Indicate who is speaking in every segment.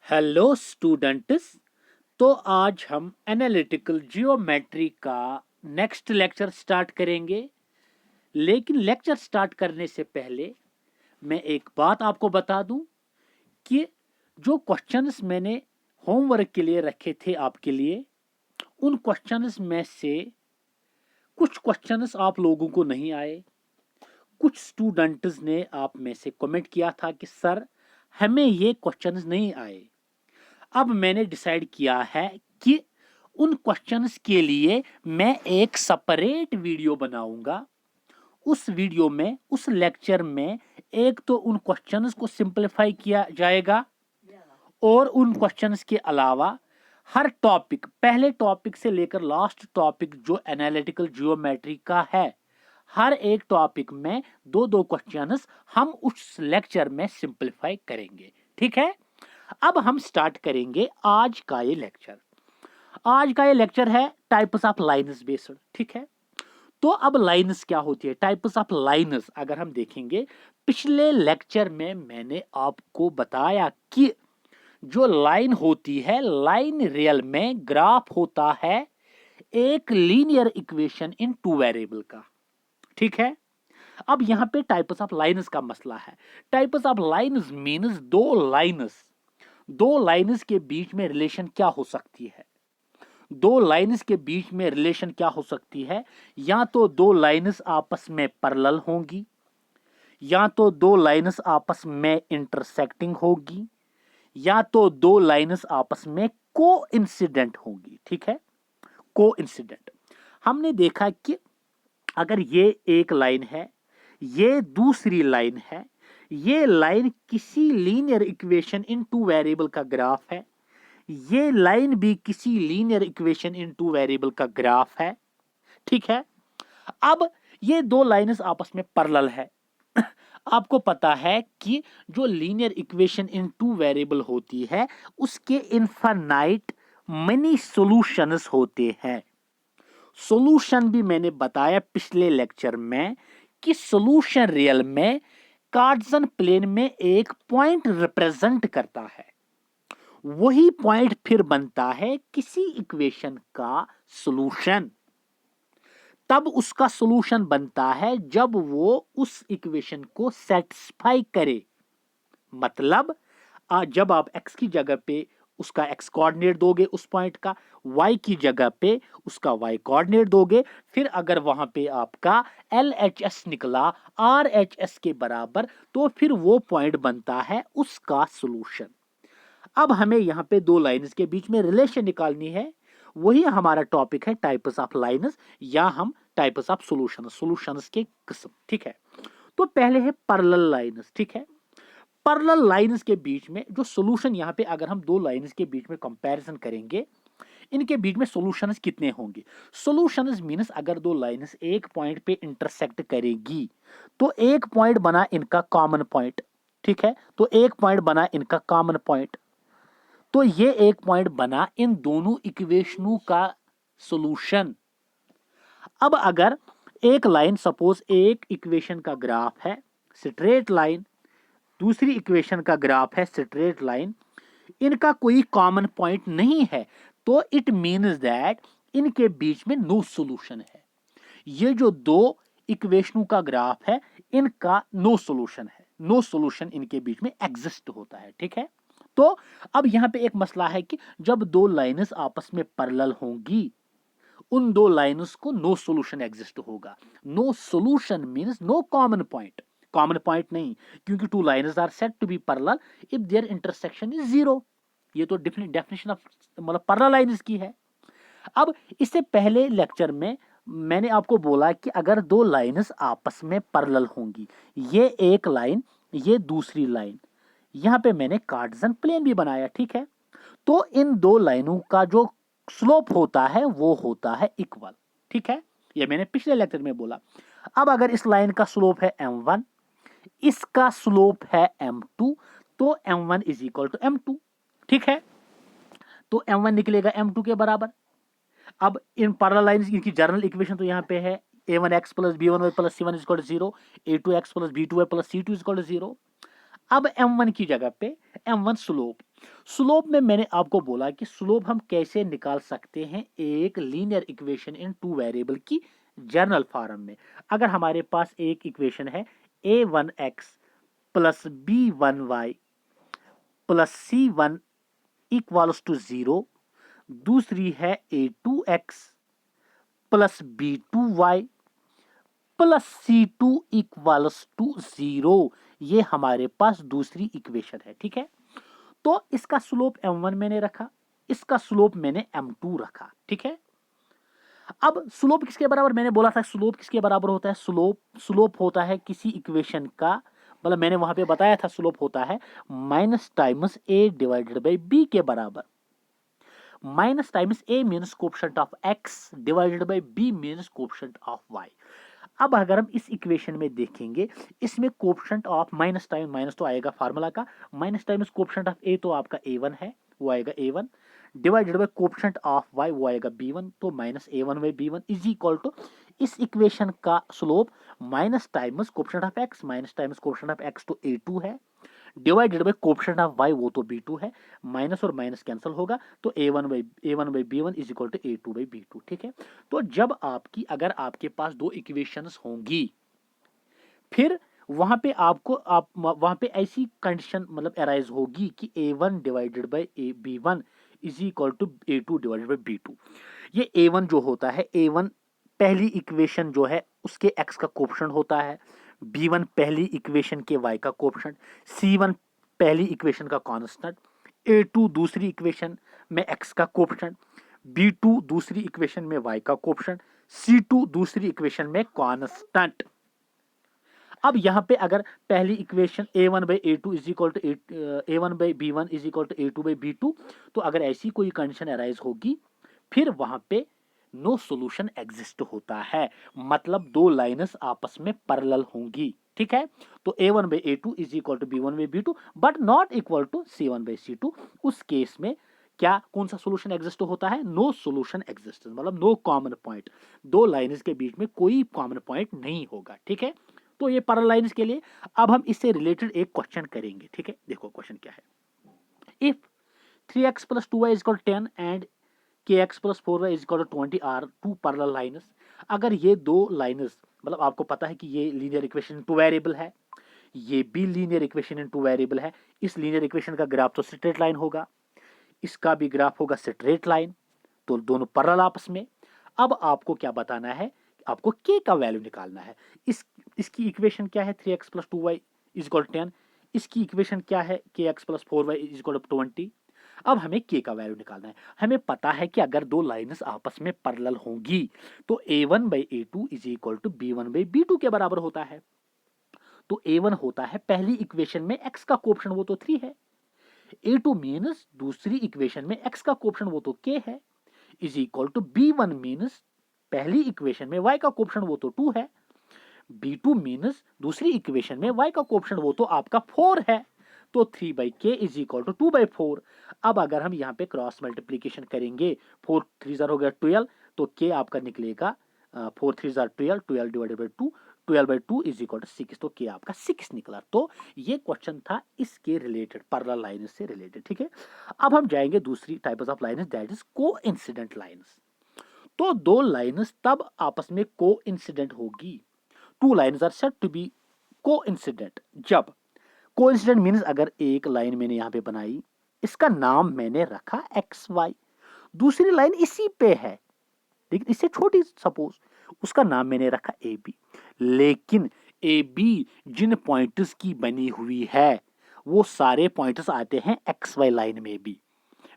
Speaker 1: Hello students. तो आज हम एनालिटिकल जियोमेट्री का नेक्स्ट लेक्चर स्टार्ट करेंगे। लेकिन लेक्चर स्टार्ट करने से पहले मैं एक बात आपको बता दूं कि जो क्वेश्चंस मैंने होमवर्क के लिए रखे थे आपके लिए, उन क्वेश्चंस में से कुछ क्वेश्चंस आप लोगों को नहीं आए। कुछ स्टूडेंट्स ने आप में से कमेंट किया था कि सर हमें ये क्वेश्चंस नहीं आए। अब मैंने डिसाइड किया है कि उन क्वेश्चंस के लिए मैं एक सेपरेट वीडियो बनाऊंगा। उस वीडियो में, उस लेक्चर में एक तो उन क्वेश्चंस को सिंपलीफाई किया जाएगा और उन क्वेश्चंस के अलावा हर टॉपिक, पहले टॉपिक से लेकर लास्ट टॉपिक जो एनालिटिकल जियोमेट्री का है, हर एक टॉपिक में दो दो क्वेश्चंस हम उस लेक्चर में सिंपलीफाई करेंगे। ठीक है। अब हम स्टार्ट करेंगे आज का ये लेक्चर। आज का ये लेक्चर है टाइप्स ऑफ लाइन्स बेस्ड। ठीक है। तो अब लाइन्स क्या होती है, टाइप्स ऑफ लाइन्स अगर हम देखेंगे, पिछले लेक्चर में मैंने आपको बताया कि जो लाइन होती है, लाइन रियल में ग्राफ होता है एक linear equation in two variable का। ठीक है। अब यहां पे टाइप्स ऑफ लाइन्स का मसला है। टाइप्स ऑफ लाइन्स मींस दो लाइन्स के बीच में रिलेशन क्या हो सकती है। दो लाइन्स के बीच में रिलेशन क्या हो सकती है, या तो दो लाइन्स आपस में पैरेलल होंगी, या तो दो लाइन्स आपस में इंटरसेक्टिंग होगी, या तो दो लाइन्स आपस में कोइंसिडेंट होंगी। ठीक है। कोइंसिडेंट। हमने देखा कि अगर ये एक लाइन है, ये दूसरी लाइन है, ये लाइन किसी linear equation in two variable का ग्राफ है, ये लाइन भी किसी linear equation in two variable का ग्राफ है। ठीक है। अब ये दो लाइन्स आपस में पैरेलल है। आपको पता है कि जो linear equation in two variable होती है उसके इनफाइनाइट मेनी सॉल्यूशंस होते हैं। सॉल्यूशन भी मैंने बताया पिछले लेक्चर में कि सॉल्यूशन रियल में कार्टेशियन प्लेन में एक पॉइंट रिप्रेजेंट करता है। वही पॉइंट फिर बनता है किसी इक्वेशन का सॉल्यूशन। तब उसका सॉल्यूशन बनता है जब वो उस इक्वेशन को सेटिस्फाई करे। मतलब जब आप x की जगह पे उसका x कोऑर्डिनेट दोगे उस पॉइंट का, y की जगह पे उसका y कोऑर्डिनेट दोगे, फिर अगर वहां पे आपका LHS निकला RHS के बराबर, तो फिर वो पॉइंट बनता है उसका सॉल्यूशन। अब हमें यहां पे दो लाइंस के बीच में रिलेशन निकालनी है। वही हमारा टॉपिक है टाइप्स ऑफ लाइन्स, या हम टाइप्स ऑफ सॉल्यूशंस के किस्म। ठीक है। तो पहले है पैरेलल लाइन्स। ठीक है। पैरेलल लाइन्स के बीच में जो सॉल्यूशन, यहां पे अगर हम दो लाइन्स के बीच में कंपैरिजन करेंगे, इनके बीच में सॉल्यूशंस कितने होंगे। सॉल्यूशंस मींस अगर दो लाइन्स एक पॉइंट पे इंटरसेक्ट करेगी तो एक पॉइंट बना इनका कॉमन पॉइंट। ठीक है। तो एक पॉइंट बना इनका कॉमन पॉइंट, तो ये एक पॉइंट बना इन दोनों इक्वेशनों का सॉल्यूशन। अब अगर एक लाइन, सपोज एक इक्वेशन का ग्राफ है स्ट्रेट लाइन, दूसरी इक्वेशन का ग्राफ है स्ट्रेट लाइन, इनका कोई कॉमन पॉइंट नहीं है, तो इट मीन्स दैट इनके बीच में नो सॉल्यूशन है। ये जो दो इक्वेशनों का ग्राफ है इनका नो सॉल्यूशन है, नो सॉल्यूशन इनके बीच में एग्जिस्ट होता है। ठीक है। तो अब यहां पे एक मसला है कि जब दो लाइन्स आपस में पैरेलल होंगी, उन दो लाइन्स को नो सॉल्यूशन एग्जिस्ट होगा। No solution means no common point. Common point नहीं, क्योंकि two lines are said to be parallel if their intersection is zero. ये तो डेफिनेशन ऑफ मतलब पैरेलल लाइन्स की है। अब इससे पहले लेक्चर में मैंने आपको बोला कि अगर दो लाइन्स आपस में पैरेलल होंगी, ये एक लाइन, ये दूसरी लाइन, यहां पे मैंने कार्टेशियन प्लेन भी बनाया। ठीक है। तो इन दो लाइनों का जो स्लोप होता है वो होता है इक्वल। ठीक है। ये मैंने पिछले लेक्चर में बोला। अब अगर इस लाइन का स्लोप है m1, इसका स्लोप है m2, तो m1 is equal to m2। ठीक है। तो m1 निकलेगा m2 के बराबर। अब इन पैरेलल लाइंस की जनरल इक्वेशन तो यहां पे है a1x plus b1y plus c1 is equal to 0, a2x plus b2y plus c2 is equal to 0। अब m1 की जगह पे m1 स्लोप, स्लोप में मैंने आपको बोला कि स्लोप हम कैसे निकाल सकते हैं एक linear equation in two variable की जनरल फॉर्म में। अगर हमारे पास एक इक्वेशन है a1x plus b1y plus c1 equals to 0, दूसरी है a2x plus b2y plus c2 equals to 0, ये हमारे पास दूसरी इक्वेशन है। ठीक है, तो इसका स्लोप m1 मैंने रखा, इसका स्लोप मैंने m2 रखा। ठीक है, अब स्लोप किसके बराबर, मैंने बोला था स्लोप किसके बराबर होता है, स्लोप होता है किसी इक्वेशन का, मतलब मैंने वहां पे बताया था स्लोप होता है minus times a divided by b के बराबर। Minus times a means coefficient of x divided by b means coefficient of y। अब अगर हम इस इक्वेशन में देखेंगे, इसमें coefficient of minus time minus तो आएगा फार्मूला का, minus times coefficient of a तो आपका a1 है, वो आएगा a1 divided by coefficient of y, वो आएगा b1, तो minus a1 by b1 is equal to इस इक्वेशन का slope minus times coefficient of x minus times coefficient of x तो a2 है divided by coefficient of y, वो तो b2 है, माइनस और माइनस कैंसिल होगा तो a1 by b1 is equal to a2 by b2। ठीक है, तो जब आपकी अगर आपके पास दो इक्वेशंस होंगी, फिर वहां पे आपको वहां पे ऐसी कंडीशन मतलब अराइज होगी कि a1 divided by b1 is equal to a2 divided by b2। ये a1 जो होता है, a1 पहली इक्वेशन जो है उसके x का कोएफिशिएंट होता है, b1 पहली इक्वेशन के y का कोएफिशिएंट, c1 पहली इक्वेशन का कांस्टेंट, a2 दूसरी इक्वेशन में x का कोएफिशिएंट, b2 दूसरी इक्वेशन में y का कोएफिशिएंट, c2 दूसरी इक्वेशन में कांस्टेंट। अब यहां पे अगर पहली equation a1 by a2 is equal to a1 by b1 is equal to a2 by b2, तो अगर ऐसी कोई कंडीशन अराइज होगी, फिर वहां पे नो सॉल्यूशन एग्जिस्ट होता है, मतलब दो लाइन्स आपस में पैरेलल होंगी। ठीक है, तो a1 by a2 is equal to b1 by b2 but not equal to c1 by c2। उस केस में क्या कौन सा सॉल्यूशन एग्जिस्ट होता है, नो सॉल्यूशन एग्जिस्ट, मतलब नो कॉमन पॉइंट, दो लाइन्स के बीच में कोई कॉमन पॉइंट नहीं होगा। ठीक है, तो ये पैरेलल लाइन्स के लिए। अब हम इससे रिलेटेड एक क्वेश्चन करेंगे। ठीक है, देखो क्वेश्चन क्या है, if 3x plus 2y is equal to 10 and kx plus 4y is equal to 20 are two parallel lines। अगर ये दो लाइन्स, मतलब आपको पता है कि ये लीनियर इक्वेशन टू वेरिएबल है, ये भी linear equation in two variable है, इस लीनियर इक्वेशन का ग्राफ तो स्ट्रेट लाइन होगा, इसका भी ग्राफ होगा स्ट्रेट लाइन, तो दोनों पैरेलल आपस में। अब आपको क्या बताना है, आपको k का वैल्यू निकालना है। इसकी इक्वेशन क्या है, 3x plus 2y is equal to 10, इसकी इक्वेशन क्या है, kx plus 4y is equal to 20। अब हमें k का वैल्यू निकालना है। हमें पता है कि अगर दो लाइन्स आपस में पैरेलल होंगी तो a1 by a2 is equal to b1 by b2 के बराबर होता है। तो a1 होता है पहली इक्वेशन में x का कोएफिशिएंट, वो तो 3 है, a2 मीन्स दूसरी इक्वेशन में x का कोएफिशिएंट, वो तो k है, is equal to b1 means पहली इक्वेशन में y का कोएफिशिएंट, वो तो 2 है, b2 मीन्स दूसरी इक्वेशन में y का कोएफिशिएंट, वो तो आपका 4 है, तो 3 बाई के इज इक्वल टू 2 बाई 4। अब अगर हम यहाँ पे क्रॉस मल्टीप्लीकेशन करेंगे, 4 3 जार हो गया 12, तो के आपका निकलेगा 4 3 जार 12, 12 divided by 2, 12 by 2 is equal to 6, तो के आपका 6 निकला। तो ये क्वेश्चन था इसके रिलेटेड, पैरेलल लाइन्स से रिलेटेड। ठीक है, अब हम जाएंगे दूसरी types of lines, that is coincident lines. तो दो लाइन्स तब आपस में कोइंसिडेंट होगी, two lines are said to be coincident जब, कोइंसिडेंट मीन्स अगर एक लाइन मैंने यहां पे बनाई, इसका नाम मैंने रखा एक्स वाई, दूसरी लाइन इसी पे है लेकिन इससे छोटी, सपोज उसका नाम मैंने रखा ए बी, लेकिन ए बी जिन पॉइंट्स की बनी हुई है वो सारे पॉइंट्स आते हैं एक्स वाई लाइन में भी,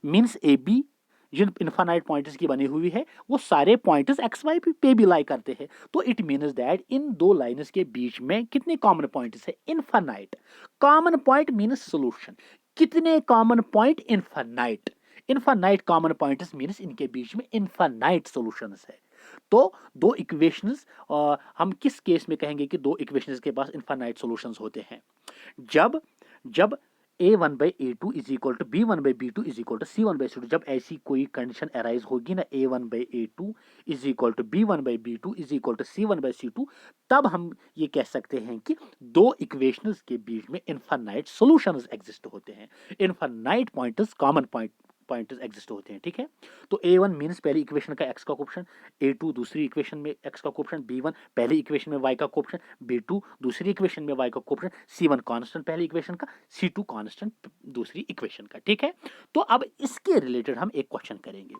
Speaker 1: मीन्स ए बी जिन इनफाइनाइट पॉइंट्स की बनी हुई है वो सारे पॉइंट्स एक्स वाई पे भी लाई करते हैं। तो इट मीन्स दैट इन दो लाइन्स के बीच में कितने कॉमन पॉइंट्स है, infinite. Common point means solution, कितने common point, infinite. Infinite common points means इनके बीच में इनफाइनाइट सॉल्यूशंस है। तो दो इक्वेशंस, हम किस केस में कहेंगे कि दो इक्वेशंस के पास इनफाइनाइट सॉल्यूशंस होते हैं, जब जब a1/a2 is equal to b1/b2 is equal to c1/c2। जब ऐसी कोई कंडीशन अराइज होगी ना, a1/a2 is equal to b1/b2 is equal to c1/c2, तब हम ये कह सकते हैं कि दो इक्वेशंस के बीच में इनफाइनाइट सॉल्यूशंस एग्जिस्ट होते हैं, infinite points, common points exist होते हैं। ठीक है, तो a1 मींस पहली इक्वेशन का x का कोएफिशिएंट, a2 दूसरी इक्वेशन में x का कोएफिशिएंट, b1 पहली इक्वेशन में y का कोएफिशिएंट, b2 दूसरी इक्वेशन में y का कोएफिशिएंट, c1 कांस्टेंट पहली इक्वेशन का, c2 कांस्टेंट दूसरी इक्वेशन का। ठीक है, तो अब इसके रिलेटेड हम एक क्वेश्चन करेंगे।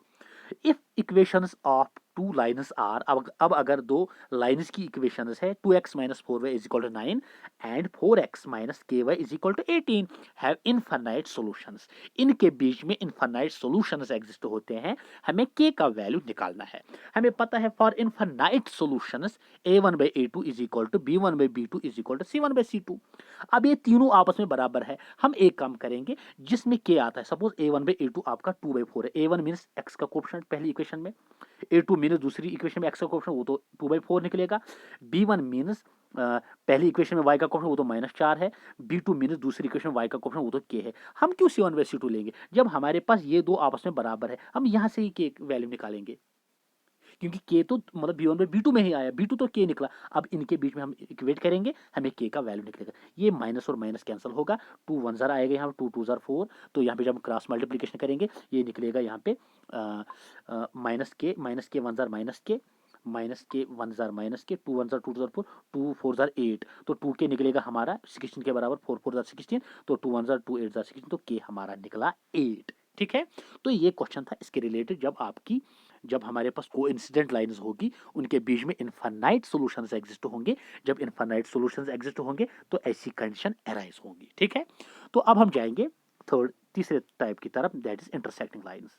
Speaker 1: If equations of two lines are, अब अगर दो लाइन्स की इक्वेशंस है 2x minus 4y is equal to 9 and 4x minus ky is equal to 18 have infinite solutions, इनके बीच में इनफाइनाइट सॉल्यूशंस एग्जिस्ट होते हैं, हमें k का वैल्यू निकालना है। हमें पता है for infinite solutions a1/a2 is equal to b1/b2 is equal to c1/c2। अब ये तीनों आपस में बराबर है, हम एक काम करेंगे जिसमें k आता है। सपोज a1/a2 आपका 2/4 है, a1 मींस x का कोएफिशिएंट पहली इक्वेशन में, a2 मींस दूसरी इक्वेशन में x का कोएफिशिएंट, वो तो 2/4 निकलेगा, b1 मींस पहली इक्वेशन में y का कोएफिशिएंट वो तो -4 है, b2 मींस दूसरी इक्वेशन में y का कोएफिशिएंट वो तो k है। हम क्यों c1/c2 लेंगे जब हमारे पास ये दो आपस में बराबर है, हम यहां से ही k वैल्यू निकालेंगे, क्योंकि k तो मतलब b1/b2 में ही आया, b2 तो k निकला। अब इनके बीच में हम इक्वेट करेंगे, हमें k का वैल्यू निकलेगा। ये माइनस और माइनस कैंसिल होगा, 2 1 ज़र आएगा, यहाँ 2 2 ज़र 4, तो यहाँ पे जब हम क्रॉस मल्टीप्लिकेशन करेंगे ये निकलेगा यहाँ पे माइनस के 1 ज़र माइनस के, माइनस के 1 ज़र माइनस के, 2 1 ज़र 2 ज़र 4, 2 4 ज़र 8, तो 2 के निकलेगा हमारा 16 के बराबर, 4 4 ज़र 16, तो 2 1 ज़र 2 8 ज़र 16, तो k हमारा निकला 8। ठीक है, तो ये क्वेश्चन था इसके रिलेटेड। जब हमारे पास कोइंसिडेंट लाइंस होगी उनके बीच में इनफाइनाइट सॉल्यूशंस एग्जिस्ट होंगे, जब इनफाइनाइट सॉल्यूशंस एग्जिस्ट होंगे तो ऐसी कंडीशन अराइज होंगी। ठीक है, तो अब हम जाएंगे तीसरे टाइप की तरफ, that is intersecting lines.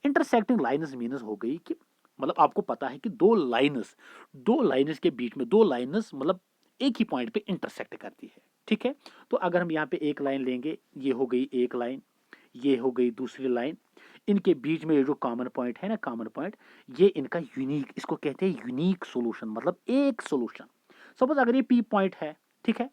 Speaker 1: Intersecting lines means हो गई कि मतलब आपको पता है कि दो लाइंस के बीच में, दो लाइंस मतलब एक ही पॉइंट पे इंटरसेक्ट करती है। ठीक है, तो अगर हम यहाँ पे एक लाइन लेंगे, ये हो गई एक लाइन, ये हो गई दूसरी लाइन, इनके बीच में ये जो कॉमन पॉइंट है ना, कॉमन पॉइंट, ये इनका यूनिक, इसको कहते हैं यूनिक सॉल्यूशन, मतलब एक सॉल्यूशन। सपोज अगर ये पी पॉइंट है, ठीक है,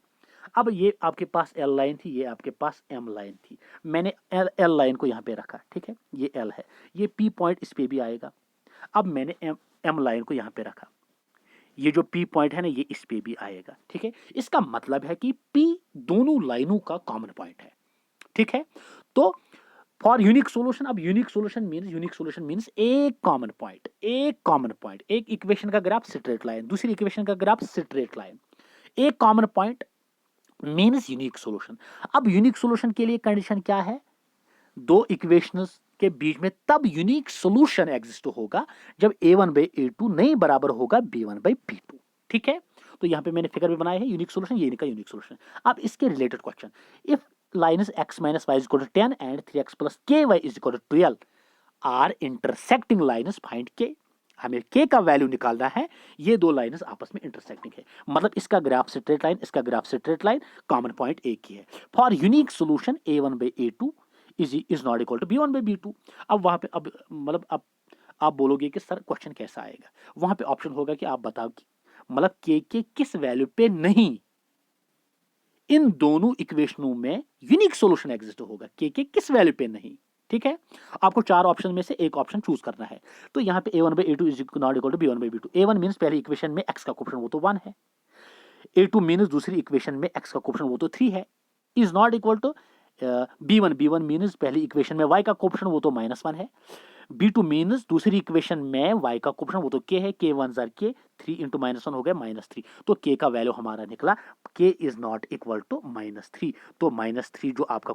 Speaker 1: अब ये आपके पास एल लाइन थी, ये आपके पास एम लाइन थी, मैंने एल लाइन को यहाँ पे रखा, ठीक है, ये एल है, ये पी पॉइंट इस पे भी आएगा। अब मैंने एम लाइन को यहाँ पे रखा, ये जो पी पॉइंट है ना ये इस पे भी आएगा। ठीक है, इसका मतलब है कि पी दोनों लाइनों का कॉमन पॉइंट है। ठीक है, तो फॉर यूनिक सॉल्यूशन, अब यूनिक सॉल्यूशन मींस एक कॉमन पॉइंट, एक इक्वेशन का ग्राफ स्ट्रेट लाइन, दूसरी इक्वेशन का ग्राफ स्ट्रेट लाइन, एक common point means unique solution. अब यूनिक सॉल्यूशन के लिए कंडीशन क्या है, दो इक्वेशंस के बीच में तब यूनिक सॉल्यूशन एग्जिस्ट होगा जब a1/a2 नहीं बराबर होगा b1/b2। ठीक है, तो यहां पे मैंने फिगर भी बनाया है यूनिक सॉल्यूशन, ये इनका यूनिक सॉल्यूशन। अब इसके related question, if lines x minus y is equal to 10 and 3x plus ky is equal to 12 are intersecting lines, find k। हमें k का वैल्यू निकालना है, ये दो लाइन्स आपस में इंटरसेक्टिंग है, मतलब इसका ग्राफ स्ट्रेट लाइन, इसका graph straight line, common point एक ही है। For unique solution a1/a2 is not equal to b1/b2। अब वहां पे अब मतलब अब आप बोलोगे कि सर क्वेश्चन कैसा आएगा, वहां पे ऑप्शन होगा कि आप बताओ कि मतलब k के किस वैल्यू पे नहीं इन दोनों इक्वेशनों में यूनिक सॉल्यूशन एग्जिस्ट होगा, k के किस वैल्यू पे नहीं। ठीक है, आपको चार ऑप्शन में से एक ऑप्शन चूज करना है। तो यहाँ पे a1/a2 is not equal to b1/b2। a1 means पहली इक्वेशन में x का कोएफिशिएंट वो तो 1 है, a2 मींस दूसरी इक्वेशन में x का कोएफिशिएंट वो तो 3 है, is not equal to b1 means पहली इक्वेशन में y का कोएफिशिएंट वो तो -1 है, b2 मींस दूसरी इक्वेशन में y का कोएफिशिएंट वो तो k है, k 1 ज़र k, 3 इंटू -1 हो गया -3, तो k का वैल्यू हमारा निकला k is not equal to -3। तो -3 जो आपका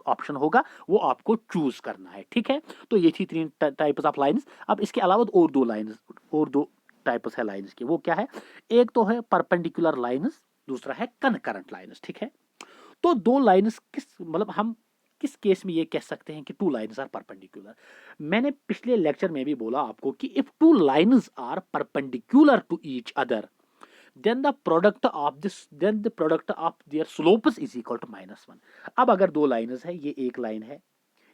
Speaker 1: ऑप्शन होगा वो आपको चूज करना है। ठीक है, तो ये थी तीन टाइप्स ऑफ लाइंस। अब इसके अलावा और दो टाइप्स है लाइंस के, वो क्या है, एक तो है परपेंडिकुलर लाइंस, दूसरा है कनकरेंट लाइंस। ठीक है, तो दो लाइंस किस मतलब हम किस केस में ये कह सकते हैं कि टू लाइन्स आर परपेंडिकुलर। मैंने पिछले लेक्चर में भी बोला आपको कि if two lines are perpendicular to each other then the product of their slopes is equal to -1। अब अगर दो लाइन्स है, ये एक लाइन है,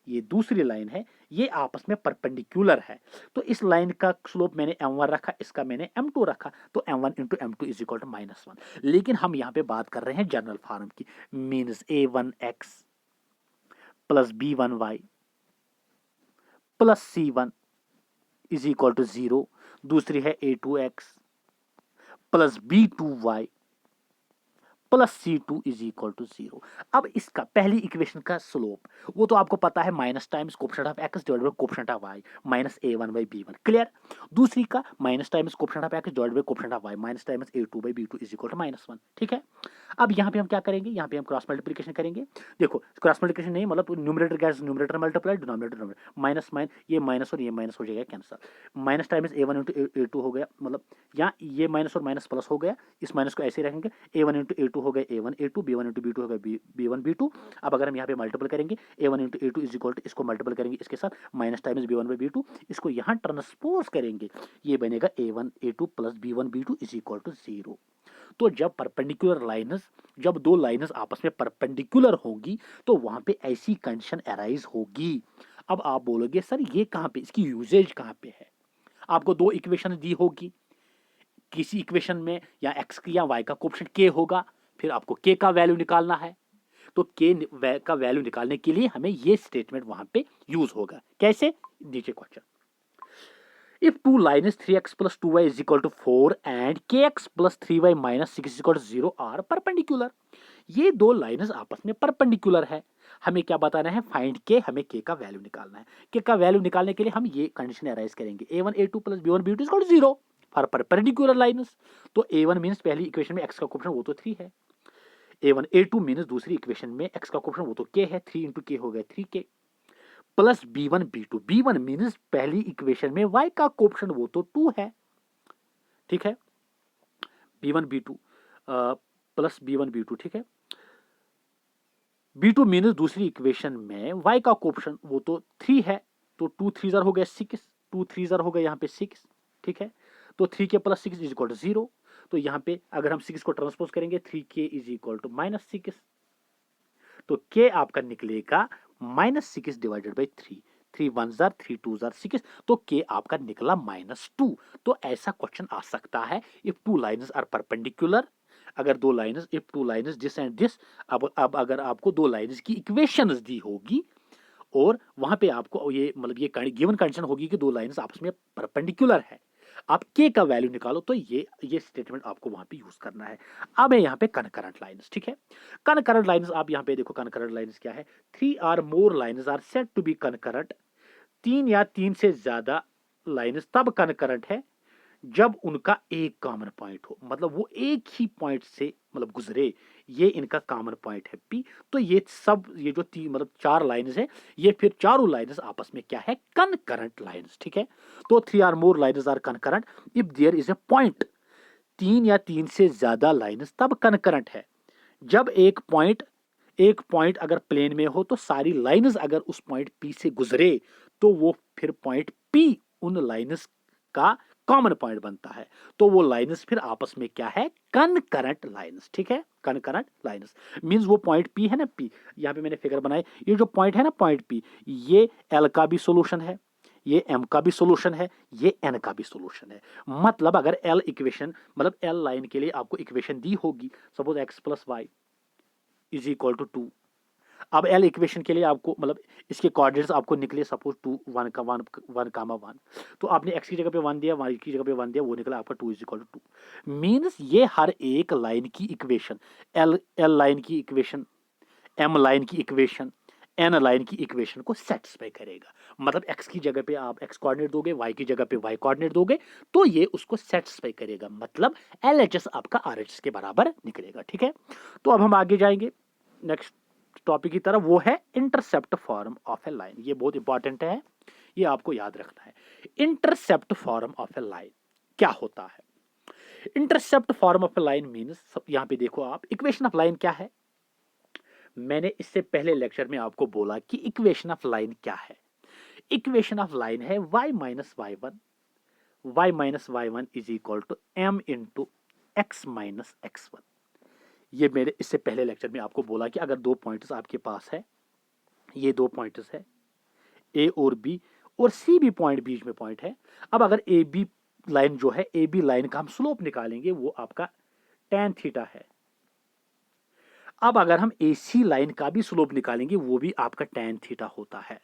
Speaker 1: ये दूसरी लाइन है, ये आपस में परपेंडिकुलर है, तो इस लाइन का स्लोप मैंने m1 रखा, इसका मैंने m2 रखा, तो m1 into m2 is equal to -1। लेकिन हम यहाँ पे बात कर रहे हैं जनरल फॉर्म की, means a1x plus B1y plus C1 is equal to 0। दूसरी है A2x plus B2y plus C2 is equal to 0। अब इसका पहली इक्वेशन का स्लोप वो तो आपको पता है, minus times coefficient of x divided by coefficient of y minus A1 by B1, clear. दूसरी का minus times coefficient of x divided by coefficient of y minus times A2 by B2 is equal to -1, ठीक है। अब यहाँ पे हम क्या करेंगे, यहाँ पे हम क्रॉस मल्टीप्लिकेशन करेंगे। देखो क्रॉस मल्टीप्लिकेशन नहीं, मतलब numerator gas numerator multiply, denominator minus minus, ये माइनस और ये माइनस हो जाएगा cancel. Minus times A1 into A2 हो गया, मतलब यहाँ ये माइनस और माइनस प्लस हो गया, इस माइनस को ऐसे रखेंगे। A1 इंटू A2 हो गया A1 A2, B1 into B2 हो गया B1 B2। अब अगर हम यहाँ पे मल्टीपल करेंगे A1 into A2 is equal to, इसको मल्टीपल करेंगे इसके साथ minus times B1 by B2, इसको यहाँ ट्रांसपोज करेंगे, ये बनेगा A1 A2 plus B1 B2 is equal to 0। तो जब परपेंडिकुलर लाइन्स, जब दो लाइन्स आपस में परपेंडिकुलर होंगी तो वहां पे ऐसी कंडीशन अराइज होगी। अब आप बोलोगे सर ये कहां पे, इसकी यूजेज कहां पे है। आपको दो इक्वेशन दी होगी, किसी इक्वेशन में या x या y का कोएफिशिएंट k होगा, फिर आपको k का वैल्यू निकालना है। तो k का वैल्यू निकालने के लिए हमें ये स्टेटमेंट वहां पे यूज होगा। कैसे, नीचे question, if 2 lines 3x plus 2y is equal to 4 and kx plus 3y minus 6 is equal to 0 are perpendicular। ये दो लाइन्स आपस में परपेंडिकुलर है। हमें क्या बताना है, फाइंड के, हमें के का वैल्यू निकालना है। के का वैल्यू निकालने के लिए हम ये कंडीशन अराइज करेंगे, a1 a2 plus b1 b2 is equal to 0 for perpendicular lines. तो a1 मींस पहली इक्वेशन में x का कोएफिशिएंट वो तो 3 है, a1 a2 मींस दूसरी इक्वेशन में x का कोएफिशिएंट वो तो k है, 3 इंटू k हो गया 3k plus B1 B2, B1 means पहली इक्वेशन में y का कोएफिशिएंट वो तो 2 है, ठीक है। B1 B2 plus B1 B2, ठीक है। B2 मींस दूसरी इक्वेशन में y का कोएफिशिएंट वो तो 3 है, तो 2 3 जार हो गया 6, 2 3 जार हो गया यहाँ पे 6, ठीक है। तो 3k plus 6 is equal to 0। तो यहाँ पे अगर हम 6 को ट्रांसपोज करेंगे 3k इज इक्वल टू -6, तो k आपका निकलेगा -6 डिवाइडेड बाई 3, 3 1 जार 3 2 जार 6, तो k आपका निकला -2। तो ऐसा क्वेश्चन आ सकता है if two lines are perpendicular, अगर दो lines, if two lines this and this. अब अगर आपको दो लाइन्स की इक्वेशंस दी होगी और वहां पे आपको ये मतलब ये गिवन कंडीशन होगी कि दो लाइन्स आपस में परपेंडिकुलर है, आप k का वैल्यू निकालो, तो ये स्टेटमेंट आपको वहां पे यूज करना है। अब है यहाँ पे कनकरेंट लाइन्स, ठीक है। कनकरेंट लाइन्स, आप यहाँ पे देखो कनकरेंट लाइन्स क्या है, 3 और more lines are said to be concurrent. 3 या 3 से ज्यादा लाइन्स तब कनकरेंट है जब उनका एक कॉमन पॉइंट हो, मतलब वो एक ही पॉइंट से मतलब गुजरे, ये इनका कॉमन पॉइंट है P। तो ये सब, ये जो मतलब 4 लाइन्स है, ये फिर चारों लाइन्स आपस में क्या है, कनकरेंट लाइन्स, ठीक है। तो 3 और more lines are concurrent if there is a point. 3 या 3 से ज्यादा लाइन्स तब कनकरेंट है जब एक पॉइंट अगर प्लेन में हो, तो सारी लाइन्स अगर उस पॉइंट P से गुजरे तो वो फिर पॉइंट P उन लाइन्स का कॉमन पॉइंट बनता है। तो वो लाइन्स फिर आपस में क्या है, कनकरेंट लाइन्स, ठीक है। कनकरेंट लाइन्स मींस वो पॉइंट P है ना, P यहाँ पे मैंने फिगर बनाई, ये जो पॉइंट है ना पॉइंट P, ये L का भी सोल्यूशन है, ये M का भी सोल्यूशन है, ये N का भी सोल्यूशन है। मतलब अगर L इक्वेशन, मतलब L लाइन के लिए आपको इक्वेशन दी होगी, suppose x plus y is equal to 2। अब L इक्वेशन के लिए आपको मतलब इसके कोऑर्डिनेट्स आपको निकले, सपोज 2 1 का 1 कामा 1, तो आपने x की जगह पे 1 दिया, y की जगह पे 1 दिया, वो निकला आपका 2 इज इक्वल टू 2। मींस ये हर एक लाइन की इक्वेशन, L लाइन की इक्वेशन, M लाइन की इक्वेशन, N लाइन की इक्वेशन को सेटिस्फाई करेगा। मतलब x की जगह पे आप x कोऑर्डिनेट दोगे, y की जगह पे y कोऑर्डिनेट दोगे, तो ये उसको सेटिस्फाई करेगा, मतलब LHS आपका RHS के बराबर निकलेगा, ठीक है। तो अब हम आगे जाएंगे नेक्स्ट टॉपिक की तरफ, वो है intercept form of a line. ये बहुत इंपॉर्टेंट है, ये आपको याद रखना है। Intercept form of a line क्या होता है। Intercept form of a line means, यहां पे देखो आप, इक्वेशन ऑफ लाइन क्या है। मैंने इससे पहले लेक्चर में आपको बोला कि इक्वेशन ऑफ लाइन क्या है। इक्वेशन ऑफ लाइन है y minus y1 is equal to m into x minus x1। ये मेरे इससे पहले लेक्चर में आपको बोला कि अगर दो पॉइंट्स आपके पास है, ये दो पॉइंट्स है ए और बी, और सी भी पॉइंट बीच में पॉइंट है। अब अगर ए बी लाइन जो है, ए बी लाइन का हम स्लोप निकालेंगे, वो आपका tan थीटा है। अब अगर हम AC लाइन का भी स्लोप निकालेंगे वो भी आपका tan थीटा होता है।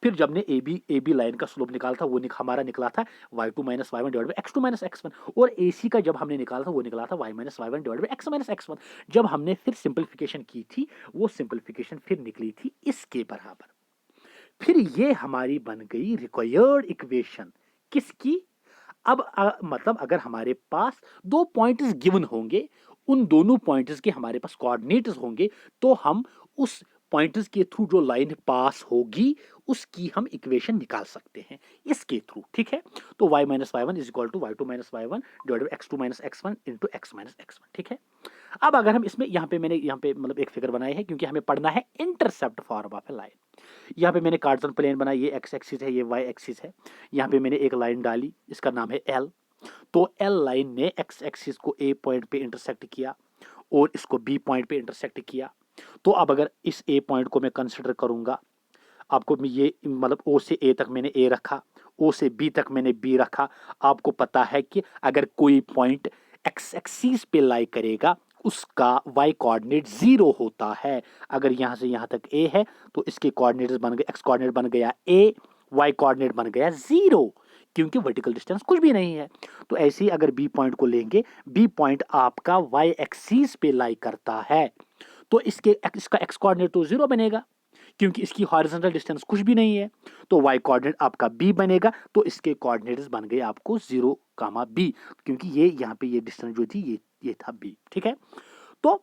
Speaker 1: फिर जब ने AB लाइन का स्लोप निकाला था वो हमारा निकला था y2 minus y1 divide by x2 minus x1, और AC का जब हमने निकाला था वो निकला था y minus y1 divide by x minus x1। जब हमने फिर सिंपलीफिकेशन की थी वो सिंपलीफिकेशन फिर निकली थी इसके बराबर। फिर ये हमारी बन गई रिक्वायर्ड इक्वेशन किसकी? अब मतलब अगर हमारे पास दो पॉइंट्स गिवन होंगे, उन दोनों पॉइंट्स के हमारे पास कोऑर्डिनेट्स होंगे, तो हम उस पॉइंट्स के थ्रू जो लाइन पास होगी उसकी हम इक्वेशन निकाल सकते हैं इसके थ्रू, ठीक है। तो y minus y one is equal to y2 minus y one divide by x2 minus x1 into x minus x1, ठीक है। अब अगर हम इसमें मैंने यहाँ पे मतलब एक फिगर बनाई है क्योंकि हमें पढ़ना है intercept form of a line. यहाँ पे मैंने कार्टेशियन प्लेन बनाई, ये x एक्सिस है, ये y एक्सिस है। यहाँ पे मैंने एक लाइन डाली, इसका नाम है L। तो L लाइन ने x एक्सिस को A पॉइंट पे इंटरसेक्ट किया और इसको B पॉइंट पे इंटरसेक्ट किया। तो अब अगर इस A पॉइंट को मैं कंसिडर करूंगा, आपको ये मतलब O से A तक मैंने A रखा, O से B तक मैंने B रखा। आपको पता है कि अगर कोई पॉइंट x एक्सिस पे लाई करेगा उसका y कोऑर्डिनेट 0 होता है। अगर यहां से यहां तक a है तो इसके कोऑर्डिनेट्स बन गए, x कोऑर्डिनेट बन गया a, y कोऑर्डिनेट बन गया 0, क्योंकि वर्टिकल डिस्टेंस कुछ भी नहीं है। तो ऐसे ही अगर b पॉइंट को लेंगे, b पॉइंट आपका y एक्सिस पे लाई करता है, तो इसका x कोऑर्डिनेट तो 0 बनेगा क्योंकि इसकी हॉरिजॉन्टल डिस्टेंस कुछ भी नहीं है। तो y कोऑर्डिनेट आपका b बनेगा, तो इसके कोऑर्डिनेट्स बन गए आपको 0, b, क्योंकि ये यहाँ पे ये डिस्टेंस जो थी ये था b, ठीक है। तो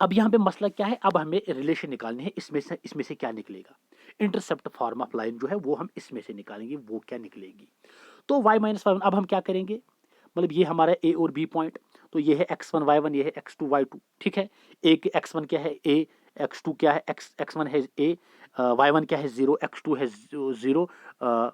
Speaker 1: अब यहाँ पे मसला क्या है, अब हमें रिलेशन निकालनी है, इसमें से क्या निकलेगा, इंटरसेप्ट फॉर्म ऑफ लाइन जो है वो हम इसमें से निकालेंगे, वो क्या निकलेगी। तो y माइनस वाई वन, अब हम क्या करेंगे, मतलब ये हमारा a और b पॉइंट, तो ये है x1 y1, ये है x2 y2, ठीक है। a के x1 क्या है a, x2 क्या है x1 है a, y1 क्या है 0, x2 है 0,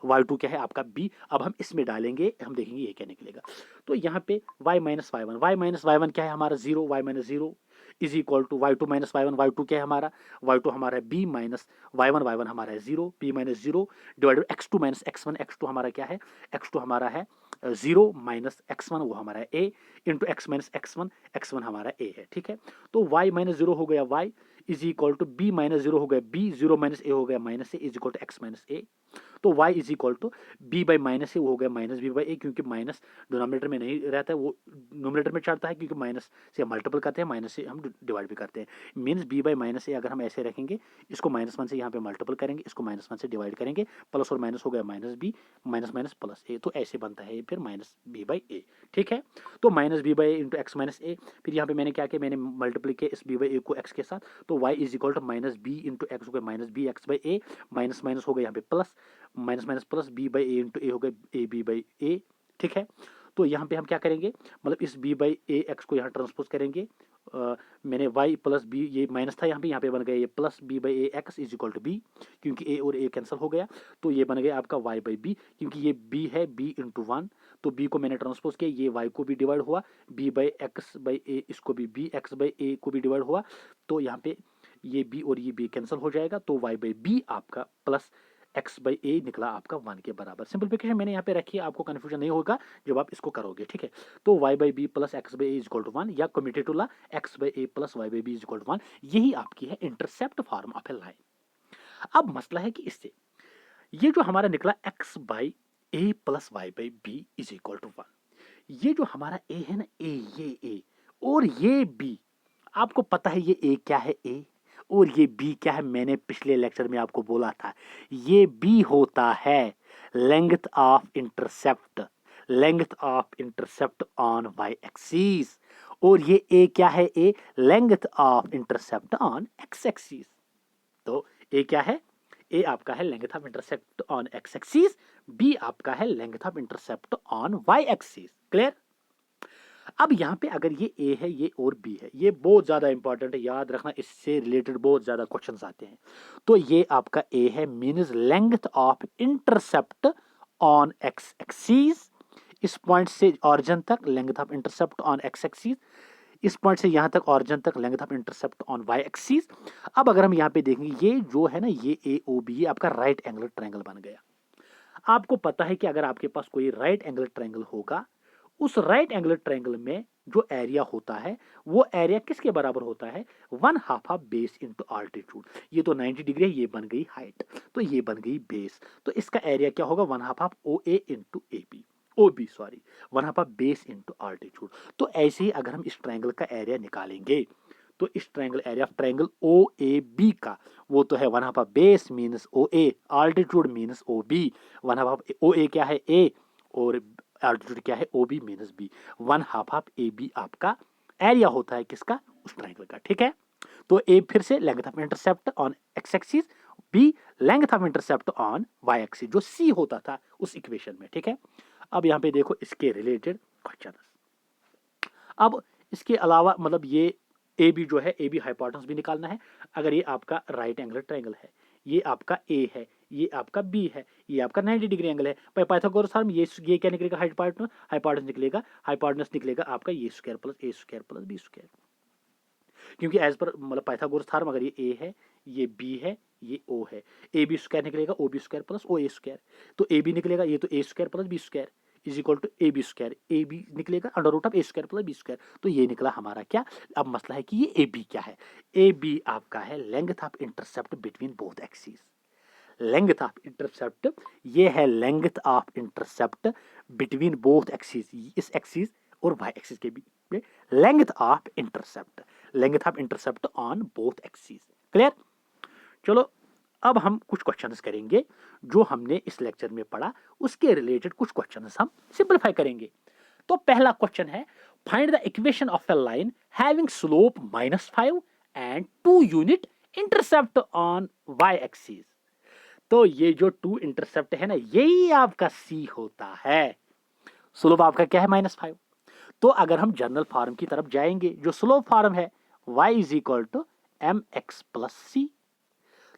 Speaker 1: y2 क्या है आपका b। अब हम इसमें डालेंगे, हम देखेंगे ये क्या निकलेगा। तो यहाँ पे y माइनस वाई वन क्या है हमारा 0, y minus 0 is equal to y2 minus y one, y2 क्या है हमारा, y2 हमारा है b माइनस y1 हमारा है 0, b minus 0 divide x2 minus x1, x2 हमारा क्या है, x2 हमारा है 0 माइनस x1 वो हमारा a into x minus x1 हमारा a है, ठीक है। तो y माइनस 0 हो गया y is equal to b minus 0 हो गया b, 0 माइनस a हो गया minus a is equal to x minus a। तो y is equal to b by minus a, वो हो गया माइनस बी बाई ए, क्योंकि माइनस डिनोमिनेटर में नहीं रहता है, वो नोमिनेटर में चढ़ता है, क्योंकि माइनस से हम मल्टीपल करते हैं, माइनस से हम डिवाइड भी करते हैं। मीन्स b बाई माइनस ए अगर हम ऐसे रखेंगे, इसको -1 से यहाँ पे मल्टीपल करेंगे, इसको -1 से डिवाइड करेंगे, प्लस और माइनस हो गया minus b, minus minus plus a, तो ऐसे बनता है फिर माइनस बी बाई ए, ठीक है। तो minus b by a into x minus a, फिर यहाँ पे मैंने क्या किया, मैंने मल्टीप्लाई किया इस बी बाई ए को एक्स के साथ, तो y is equal to minus b into x हो गया minus b x by a, minus minus हो गया यहाँ पे plus, minus minus plus b by a into a हो गया ए बी बाई ए, ठीक है। तो यहाँ पे हम क्या करेंगे, मतलब इस b बाई ए एक्स को यहाँ ट्रांसपोज करेंगे, मैंने y प्लस बी, ये माइनस था यहाँ पे बन गया ये plus b by a x is equal to b, क्योंकि a और a कैंसिल हो गया, तो ये बन गया आपका y बाई बी, क्योंकि ये b है b इंटू वन, तो b को मैंने ट्रांसपोज किया, ये y को भी डिवाइड हुआ, b बाई एक्स बाई ए, इसको भी b एक्स बाई ए को भी डिवाइड हुआ, तो यहाँ पे ये b और ये b कैंसिल हो जाएगा, तो y बाई बी आपका प्लस एक्स बाई ए निकला आपका 1 के बराबर। सिंपलीफिकेशन मैंने यहाँ पे रखी है, आपको कंफ्यूजन नहीं होगा जब आप इसको करोगे, ठीक है। तो y by b plus x by a is equal to 1, या commutative law x by a plus y by b is equal to 1, यही आपकी है intercept form of a line. अब मसला है कि इससे ये जो हमारा निकला x by a plus y by b is equal to 1, ये जो हमारा ए है ना, ये ए और ये बी, आपको पता है ये ए क्या है ए, और ये बी क्या है, मैंने पिछले लेक्चर में आपको बोला था, ये बी होता है length of intercept, length of intercept on y axis, और ये ए क्या है a, length of intercept on x axis. तो ए क्या है, ए आपका है length of intercept on x axis, b आपका है length of intercept on y axis. Clear. अब यहाँ पे अगर ये ए है ये और बी है, ये बहुत ज्यादा इंपॉर्टेंट है, याद रखना, इससे रिलेटेड बहुत ज्यादा क्वेश्चंस आते हैं। तो ये आपका ए है, means length of intercept on x axis, इस पॉइंट से ओरिजिन तक length of intercept on x axis, इस पॉइंट से यहां तक ओरिजिन तक length of intercept on y axis. अब अगर हम यहाँ पे देखेंगे, ये जो है ना, ये ए ओ बी, ये आपका राइट एंगल ट्रायंगल बन गया। आपको पता है कि अगर आपके पास कोई राइट एंगल ट्रायंगल होगा, उस राइट एंगल ट्रायंगल में जो एरिया होता है वो एरिया किसके बराबर होता है, 1/2 ऑफ बेस इंटू आल्टीट्यूड। ये तो 90 डिग्री है, ये बन गई हाइट, तो ये बन गई बेस, तो इसका एरिया क्या होगा, 1/2 of O A into A B, O B sorry, 1/2 of base into altitude. तो ऐसे ही अगर हम इस ट्रायंगल का एरिया निकालेंगे तो इस triangle area of triangle o a b का वो तो है 1/2 of base minus o a, altitude minus o b, 1/2 of O a क्या है ए और आल्टीट्यूड क्या है o b minus b, 1/2 of a b आपका एरिया होता है किसका, उस ट्रायंगल का। ठीक है, तो ए फिर से length of intercept on x axis, b length of intercept on y axis, जो सी होता था उस इक्वेशन में। ठीक है, अब यहाँ पे देखो इसके रिलेटेड क्वेश्चन। अब इसके अलावा मतलब ये ए बी जो है, ए बी हाइपोटेनस भी निकालना है। अगर ये आपका राइट एंगल ट्रायंगल है, ये आपका ए है, ये आपका बी है, ये आपका 90 डिग्री एंगल है, पाइथागोरस थ्योरम ये क्या निकलेगा, हाइपोटेनस, हाइपोटेनस निकलेगा, हाइपोटेनस निकलेगा आपका ये स्क्वायर प्लस ए स्क्वायर प्लस बी स्क्वायर, क्योंकि एज पर मतलब पाइथागोरस थ्योरम अगर ये ए है, ये बी है, ये ओ है, ए बी स्क्वायर निकलेगा O B square plus O A square, तो ए बी निकलेगा ये तो A square plus B square is equal to A B square, A B निकलेगा under root of A square plus B square, तो ये निकला हमारा क्या। अब मसला है कि ये ए बी क्या है, ए बी आपका है length of intercept between both axis, length of intercept, ये है length of intercept between both axis, इस एक्सिस और वाई एक्सिस के बीच में length of intercept, length of intercept on both axis. Clear, चलो अब हम कुछ क्वेश्चंस करेंगे जो हमने इस लेक्चर में पढ़ा, उसके रिलेटेड कुछ क्वेश्चंस हम सिंपलीफाई करेंगे। तो पहला क्वेश्चन है, find the equation of a line having slope -5 and 2 unit intercept on y axis. तो ये जो 2 इंटरसेप्ट है ना, यही आपका सी होता है। स्लोप आपका क्या है, -5। तो अगर हम जनरल फॉर्म की तरफ जाएंगे, जो स्लोप फॉर्म है y is equal to m x plus c,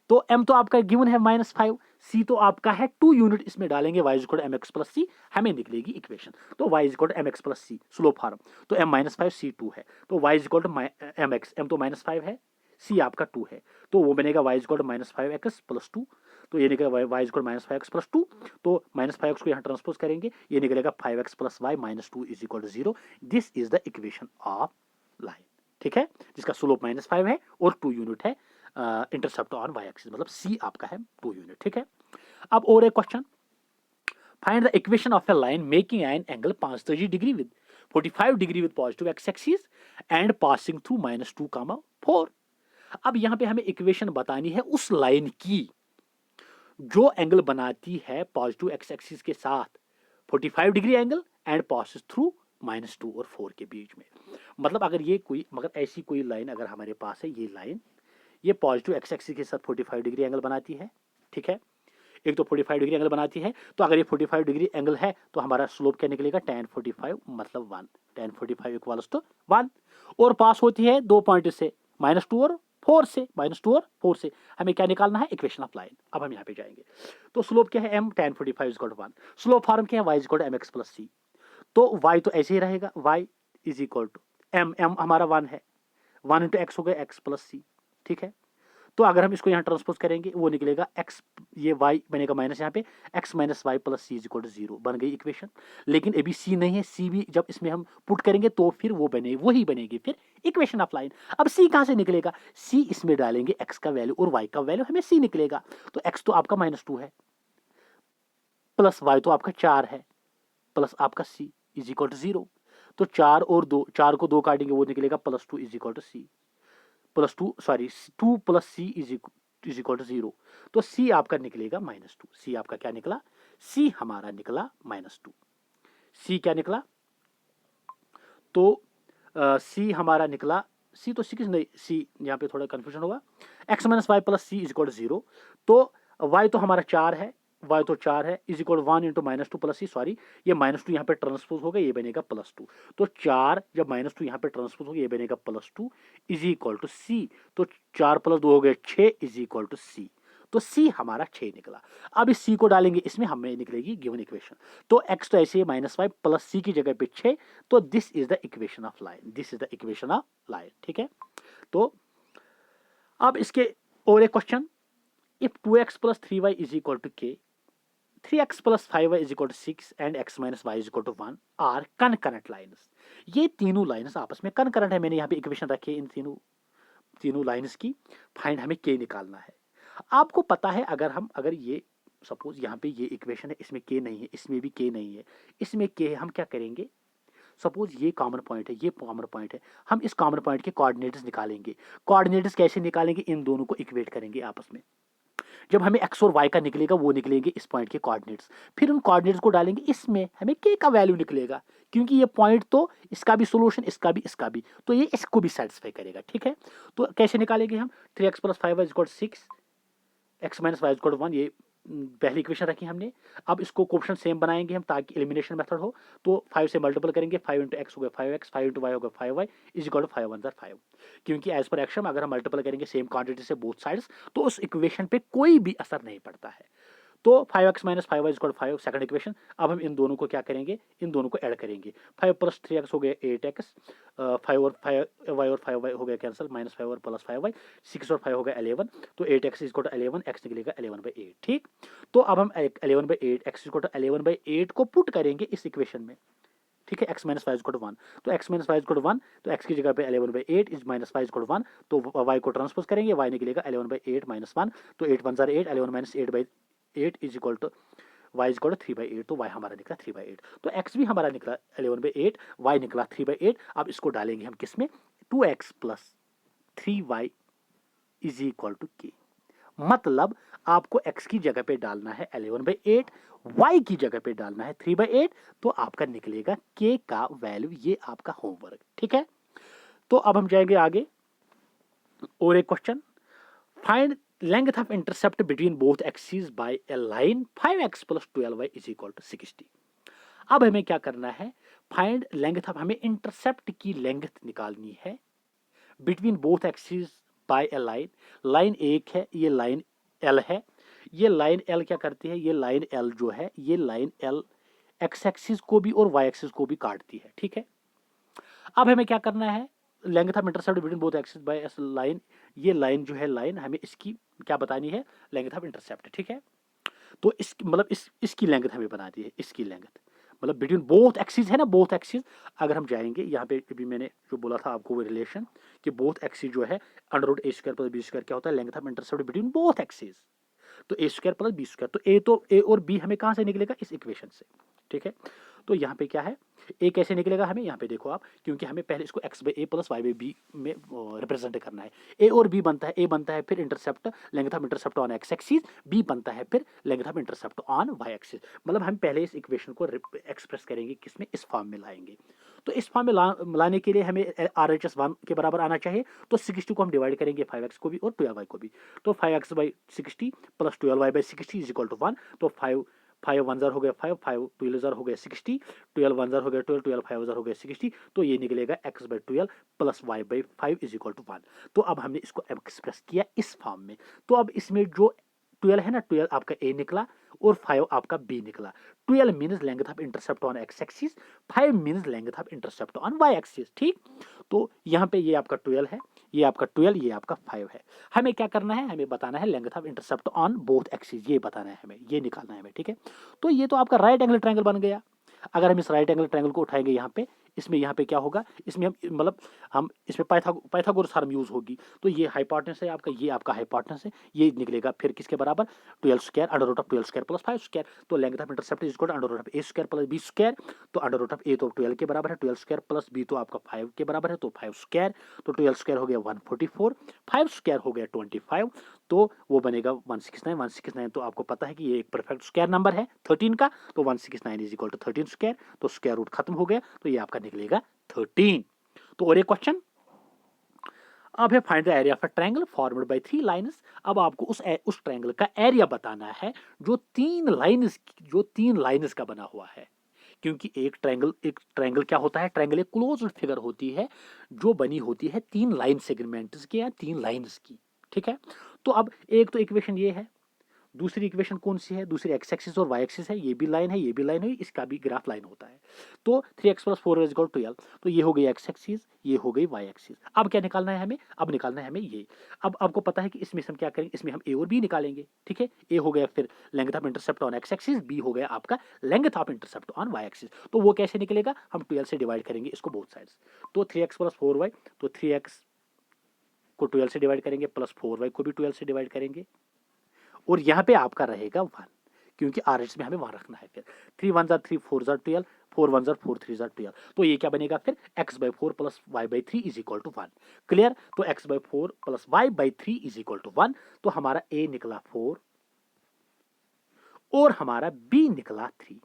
Speaker 1: तो m तो आपका गिवन है -5, c तो आपका है 2 यूनिट, इसमें डालेंगे y is equal to m x plus c, हमें निकलेगी इक्वेशन। तो y is equal to m x plus c slope form, तो m -5 c 2 है, तो y is equal to m x, m तो -5 है, c आपका 2 है, तो वो बनेगा y is equal to -5x plus 2, तो ये निकलेगा y is equal to -5x plus 2, तो -5x को यहाँ ट्रांसपोज करेंगे, ये निकलेगा 5x plus y minus 2 is equal to 0। This is the equation of line. ठीक है, जिसका स्लोप -5 है और 2 यूनिट है इंटरसेप्ट ऑन वाई एक्सिस, मतलब सी आपका है 2 यूनिट। ठीक है, अब और एक question, find the equation of a line making an angle 530 degree with 45 degree with positive x axis and passing through -2, 4। अब यहां पे हमें इक्वेशन बतानी है उस लाइन की जो एंगल बनाती है पॉजिटिव एक्स एक्सिस के साथ 45 degree angle and passes through -2 और 4 के बीच में। मतलब अगर ये कोई, मगर ऐसी कोई लाइन अगर हमारे पास है, ये लाइन ये पॉजिटिव एक्स एक्सिस के साथ 45 डिग्री एंगल बनाती है। ठीक है, एक तो 45 डिग्री एंगल बनाती है, तो अगर ये 45 डिग्री एंगल है तो हमारा स्लोप क्या निकलेगा, tan 45 मतलब 1, tan 45 इक्वल्स टू 1, और पास होती है 2 पॉइंट से -2 और 4 से, -2 और 4 से। हमें क्या निकालना है, इक्वेशन ऑफ लाइन। अब हम यहाँ पे जाएंगे, तो स्लोप क्या है m, tan 45 equal to 1, slope form क्या है y equal to m x plus c, तो y तो ऐसे ही रहेगा, y is equal to m, m हमारा 1 है, 1 इंटू एक्स हो गया x प्लस सी। ठीक है, तो अगर हम इसको यहाँ ट्रांसपोज करेंगे वो निकलेगा x, ये y बनेगा माइनस, यहाँ पे x minus y plus c is equal to 0, बन गई इक्वेशन। लेकिन अभी c नहीं है, c भी जब इसमें हम पुट करेंगे तो फिर वो बनेगी, वही बनेगी फिर इक्वेशन ऑफ लाइन। अब c कहाँ से निकलेगा, c इसमें डालेंगे x का वैल्यू और y का वैल्यू, हमें c निकलेगा। तो x तो आपका -2 है, प्लस y तो आपका 4 है, प्लस आपका c इज इक्वल टू 0। तो 4 और 2, 4 को 2 काटेंगे वो निकलेगा +2 is equal to c, +2 sorry 2 plus c is equal to 0। तो सी आपका निकलेगा -2, सी आपका क्या निकला, सी हमारा निकला -2। सी क्या निकला, तो सी हमारा निकला, सी तो सी नहीं, सी यहाँ पे थोड़ा कंफ्यूजन होगा, x minus y plus c is equal to 0। तो y तो हमारा 4 है, y तो 4 है, is equal 1 into -2 plus c, sorry ये -2 यहाँ पे ट्रांसपोज होगा, ये बनेगा +2। तो 4 जब -2 यहाँ पे ट्रांसपोज होगा, ये बनेगा +2 इज इक्वल टू सी। तो 4 + 2 हो गए 6 इज इक्वल टू सी। तो सी हमारा 6 निकला। अब इस सी को डालेंगे इसमें, हमें निकलेगी गिवन इक्वेशन। तो x तो ऐसे -5 प्लस सी की जगह पे 6, तो this is the equation of line, this is the equation of line. ठीक है, तो अब इसके और एक question, if 2x + 3y is equal to k, 3x plus 5y is equal to 6 and x minus y is equal to 1 are concurrent lines. ये तीनों lines आपस में कनकरेंट है। मैंने यहाँ पे इक्वेशन रखी है इन तीनों लाइन्स की। फाइंड हमें के निकालना है। आपको पता है अगर ये सपोज यहाँ पे ये इक्वेशन है, इसमें के नहीं है, इसमें भी के नहीं है, इसमें के है, हम क्या करेंगे, सपोज ये कॉमन पॉइंट है, ये कॉमन पॉइंट है, हम इस कॉमन पॉइंट के कोऑर्डिनेट्स निकालेंगे। कोऑर्डिनेट्स कैसे निकालेंगे, इन दोनों को इक्वेट करेंगे आपस में। जब हमें एक्स और वाई का निकलेगा वो निकलेंगे इस पॉइंट के कोऑर्डिनेट्स, फिर उन कोऑर्डिनेट्स को डालेंगे इसमें, हमें के का वैल्यू निकलेगा, क्योंकि ये पॉइंट तो इसका भी सोल्यूशन, इसका भी, तो ये इसको भी सेटिस्फाई करेगा। ठीक है, तो कैसे निकालेंगे हम, 3x plus 5y is equal to 6, x minus y is equal to 1, ये पहली इक्वेशन रखी हमने। अब इसको कोएफिशिएंट सेम बनाएंगे हम ताकि एलिमिनेशन मेथड हो। तो 5 से मल्टीपल करेंगे, 5 इंटू एक्स हो गया 5x, 5 इंटू वाई हो गया 5y इज इक्वल टू 5 1 5, क्योंकि एज पर एक्शन अगर हम मल्टीपल करेंगे सेम क्वांटिटी से बोथ साइड्स तो उस इक्वेशन पे कोई भी असर नहीं पड़ता है। तो 5x minus 5y is equal to 5, second equation. अब हम इन दोनों को क्या करेंगे, इन दोनों को ऐड करेंगे। 5 प्लस 3x हो गया 8x, 5 और 5y और 5y हो गया कैंसिल, माइनस 5 और प्लस 5y, 6 और 5 हो गया 11, तो 8x is equal to 11, x निकलेगा 11/8। ठीक, तो अब हम 11/8 x इज इक्वल टू 11/8 को पुट करेंगे इस इक्वेशन में। ठीक है, x minus 5 is equal to 1, तो x minus 5 is equal to 1, तो x की जगह पे 11/8 is minus 5 is equal to 1, तो y को ट्रांसपोज करेंगे, y निकलेगा 11/8 माइनस 1, तो 8 1 8, 11 minus 8/8 is equal to y is equal to 3/8, तो y हमारा निकला 3/8, तो x भी हमारा निकला 11/8, y निकला 3/8। अब इसको डालेंगे हम किसमें, 2x plus 3y is equal to k। मतलब आपको x की जगह पे डालना है 11/8, y की जगह पे डालना है 3/8, तो आपका निकलेगा k का वैल्यू। ये आपका होमवर्क। ठीक है, तो अब हम जाएंगे आगे और एक question. Find length of intercept between both axes by a line 5x plus 12y is equal to 60। अब हमें क्या करना है, फाइंड लेंथ ऑफ, हमें इंटरसेप्ट की लेंथ निकालनी है between both axis by a line. Line एक है, ये लाइन एल है, ये लाइन एल क्या करती है, ये लाइन एल जो है, ये लाइन एल एक्स एक्सिस को भी और वाई एक्सिस को भी काटती है। ठीक है, अब हमें क्या करना है, length of intercept between both axis by a line, ये लाइन जो है लाइन, हमें इसकी क्या बतानी है, लेंथ ऑफ इंटरसेप्ट। ठीक है, तो इस मतलब इसकी लेंथ हमें बनानी है, इसकी लेंथ मतलब बिटवीन बोथ एक्सिस है ना, बोथ एक्सिस। अगर हम जाएंगे यहाँ पे, अभी मैंने जो बोला था आपको वो रिलेशन कि बोथ एक्सिस जो है अंडर रूट ए स्क्वायर प्लस बी स्क्वायर क्या होता है, length of intercept between both axis, तो A square plus B square. तो ए और बी हमें कहाँ से निकलेगा, इस इक्वेशन से। ठीक है, तो यहाँ पे क्या है, ए कैसे निकलेगा हमें, यहाँ पे देखो आप, क्योंकि हमें पहले इसको x by a plus y by b में रिप्रेजेंट करना है। ए और बी बनता है, ए बनता है फिर intercept, length of intercept on x axis, b बनता है फिर length of intercept on y axis. मतलब हम पहले इस इक्वेशन को एक्सप्रेस करेंगे किसमें, इस फॉर्म में लाएंगे। तो इस फॉर्म में लाने के लिए हमें RHS 1 के बराबर आना चाहिए। तो 60 को हम डिवाइड करेंगे 5x को भी और 12y को भी, तो 5x/60 plus 12y/60 is equal to 1, तो 5 1 हो गया 5, 5 2 हो गया 60, 12 1 हो गया 12, 12 5 हो गया 60, तो ये निकलेगा x/12 plus y/5 is equal to 1। तो अब हमने इसको एक्सप्रेस किया इस फॉर्म में। तो अब इसमें जो 12 है ना, 12 आपका ए निकला और 5 आपका बी निकला। 12 means length of intercept on x axis, 5 means length of intercept on y axis. ठीक, तो यहाँ पे ये आपका 12 है, ये आपका 12, ये आपका 5 है। हमें क्या करना है, हमें बताना है length of intercept on both axis, ये बताना है हमें, ये निकालना है हमें। ठीक है, तो ये तो आपका राइट एंगल ट्रायंगल बन गया। अगर हम इस राइट एंगल ट्रायंगल को उठाएंगे यहाँ पे, इसमें यहाँ पे क्या होगा, इसमें हम इसमें पाइथागोरस थ्योरम यूज होगी। तो ये हाइपोटेनस है आपका, ये आपका हाइपोटेनस है, ये निकलेगा फिर किसके बराबर, 12 square under root of 12 square plus 5 square. तो length of intercept is equal to under root of A square plus B square. तो अंडर रूट ऑफ ए तो 12 के बराबर है, 12 स्क्वायर प्लस बी तो आपका 5 के बराबर है, तो 5 स्क्वायर, तो 12 स्क्वायर हो गया 144, 5 स्क्वायर हो गया 25, तो वो बनेगा 169। 169 तो आपको पता है कि ये एक परफेक्ट स्क्वायर नंबर है 13 का, तो 169 इज इक्वल टू 13 स्क्वायर, तो स्क्वायर रूट खत्म हो गया, तो ये आपका निकलेगा 13। तो और एक क्वेश्चन, अब है find the area of a triangle formed by 3 lines. अब आपको उस ट्रायंगल का एरिया बताना है जो 3 लाइन्स का बना हुआ है। क्योंकि एक ट्रायंगल क्या होता है, ट्रायंगल एक क्लोज्ड फिगर होती है जो बनी होती है 3 लाइन सेगमेंट्स की या 3 लाइन्स की। ठीक है, तो अब एक तो इक्वेशन ये है, दूसरी इक्वेशन कौन सी है, दूसरी एक्स एक्सिस और वाई एक्सिस है, ये भी लाइन है, ये भी लाइन है, इसका भी ग्राफ लाइन होता है। तो 3x + 4y = 12, तो ये हो गई एक्स एक्सिस, ये हो गई वाई एक्सिस। अब क्या निकालना है हमें, अब निकालना है हमें ये। अब आपको पता है कि इसमें हम क्या करेंगे, इसमें हम ए और बी निकालेंगे, ठीक है। ए हो गया फिर length of intercept on x axis, b हो गया आपका length of intercept on y axis. तो वो कैसे निकलेगा, हम 12 से डिवाइड करेंगे इसको बोथ साइड्स। तो 3x + 4y, तो 3x को 12 से डिवाइड करेंगे, प्लस 4y को भी 12 से डिवाइड करेंगे, और यहाँ पे आपका रहेगा 1, क्योंकि आरएच में हमें 1 रखना है। फिर 3 1 जार 3 4 जार 12, 4 1 जार 4 3 जार 12, तो ये क्या बनेगा फिर x/4 + y/3 = 1। क्लियर। तो x/4 + y/3 = 1, तो हमारा a निकला 4 और हमारा b निकला 3।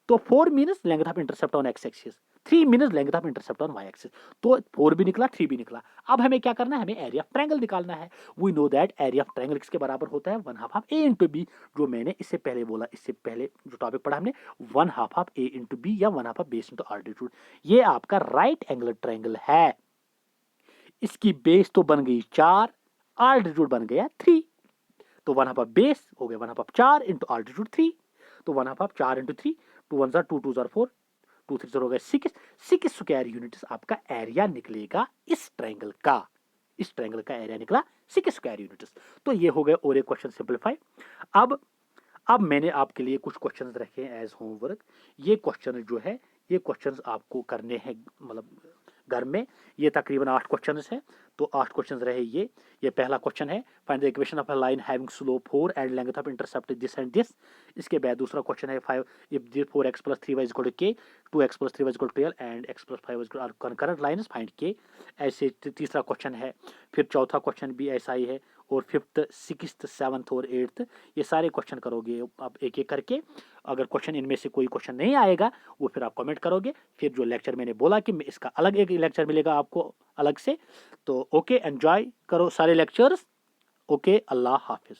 Speaker 1: तो 4 means length of intercept on x axis, 3 means length of intercept on y axis. तो 4 भी निकला, 3 भी निकला। अब हमें क्या करना है, हमें एरिया ऑफ ट्रायंगल निकालना है। We know that area of triangle किसके बराबर होता है, 1/2 ऑफ a इंटू बी, जो मैंने इससे पहले बोला, इससे पहले जो टॉपिक पढ़ा हमने, 1/2 ऑफ a इंटू बी या 1/2 ऑफ बेस इंटू आल्टीट्यूड। ये आपका राइट एंगल ट्रायंगल है। इसकी बेस तो बन गई 4, आल्टीट्यूड बन गया 3, तो 1/2 ऑफ बेस हो गया 1/2 ऑफ 4 इंटू आल्टीट्यूड 3, तो 1/2 of 4 into 3, 2 1 jar 2 2 jar 4, 2 3 jar हो गया 6, 6 स्क्वायर यूनिट्स आपका एरिया निकलेगा इस ट्रायंगल का। इस ट्रायंगल का एरिया निकला 6 स्क्वायर यूनिट्स। तो ये हो गए और एक क्वेश्चन सिंपलीफाई। अब मैंने आपके लिए कुछ क्वेश्चंस रखे हैं एज होमवर्क। ये क्वेश्चन जो है, ये क्वेश्चंस आपको करने हैं मतलब घर में। ये तकरीबन 8 क्वेश्चंस हैं, तो 8 क्वेश्चंस रहे ये पहला क्वेश्चन है, find the equation of a line having slope 4 and length of intercept this and this. इसके बाद दूसरा क्वेश्चन है 5 if 4x + 3y = k, 2x + 3y = 12 and x + 5y are concurrent lines, find k। ऐसे तीसरा question है, फिर चौथा question भी ऐसा ही है, और 5th 6th 7th और 8th ये सारे क्वेश्चन करोगे आप एक एक करके। अगर क्वेश्चन इनमें से कोई क्वेश्चन नहीं आएगा, वो फिर आप कमेंट करोगे। फिर जो लेक्चर मैंने बोला कि इसका अलग एक लेक्चर मिलेगा आपको अलग से। तो ओके, एंजॉय करो सारे लेक्चर्स। ओके, अल्लाह हाफिज।